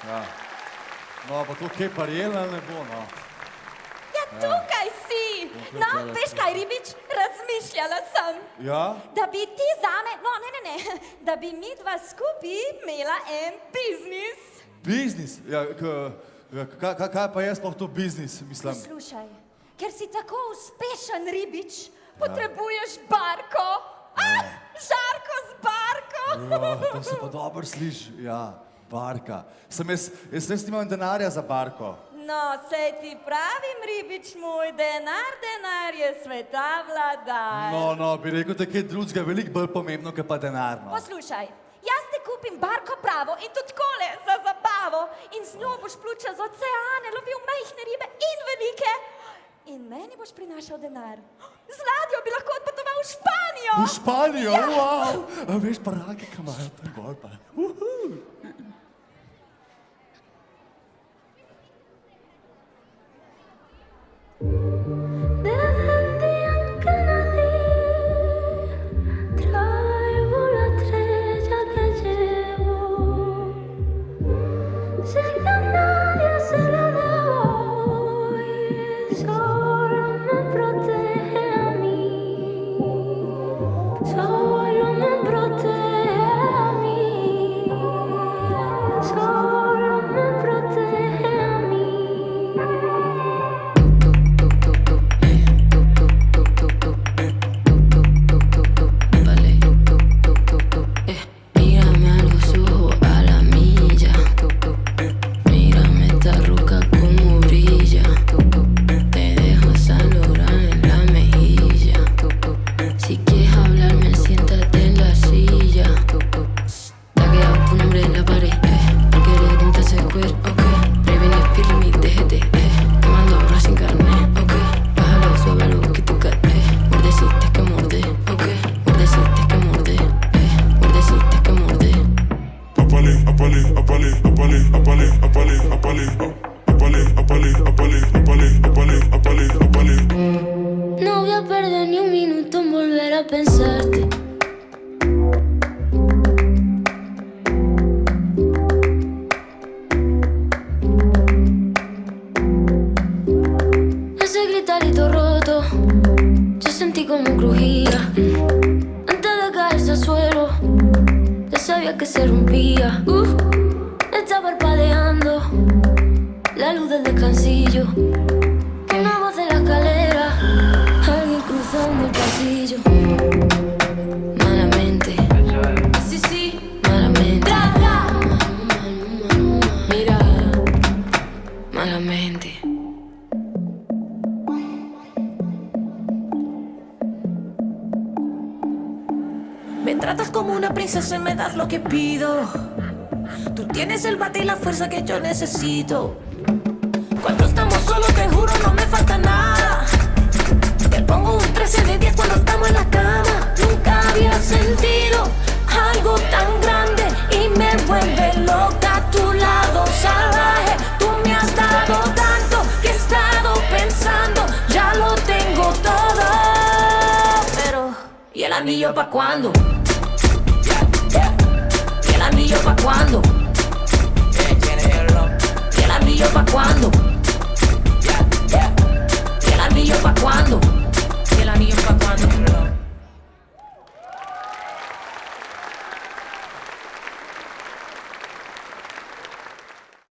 Ja. No, pa to kje parjela ne bo, no. Ja, tukaj si! No, veš kaj, Ribič, razmišljala sem. Ja? Da bi ti zame, no, ne, da bi mi dva skupaj imela en biznis. Biznis? Ja, kaj pa je sploh to biznis, mislim? Poslušaj, ker si tako uspešen, Ribič, potrebuješ barko. Žarko z barko. Ja, to se pa dobro sliši, ja, barka. Jaz res nimam denarja za barko. No, sej ti pravim, Ribič moj, denar je sveta vladar. No, bi rekel, da je kaj drugega veliko bolj pomembno, kot pa denar, no. Poslušaj, jaz ti kupim barko pravo in tudi kole za zabavo in z njo boš plučal z oceane, lovil majhne ribe in velike in meni boš prinašal denar. Z ladjo bi lahko odpotoval v Španijo. V Španijo? Ja. Wow. A veš, parake, kaj imajo tam gor pa. No voy a perder ni un minuto en volver a pensarte. Ese gritarito roto, yo sentí como crujía. Antes de caerse al suelo, ya sabía que se rompía. Está parpadeando la luz del descansillo. Una voz de la escalera, alguien cruzando el pasillo. Malamente, sí, malamente. Mira, malamente. Me tratas como una princesa y me das lo que pido. Tú tienes el bate y la fuerza que yo necesito. Cuando estamos solos te juro no me falta nada. Te pongo un 13 de 10 cuando estamos en la cama. Nunca había sentido algo tan grande y me vuelve loca a tu lado salvaje. Tú me has dado tanto que he estado pensando, ya lo tengo todo. Pero, ¿y el anillo pa' cuándo? ¿Y el anillo pa' cuándo? ¿Y el anillo pa' cuándo? ¿Y el anillo pa' cuándo? ¿Y el anillo pa' cuándo?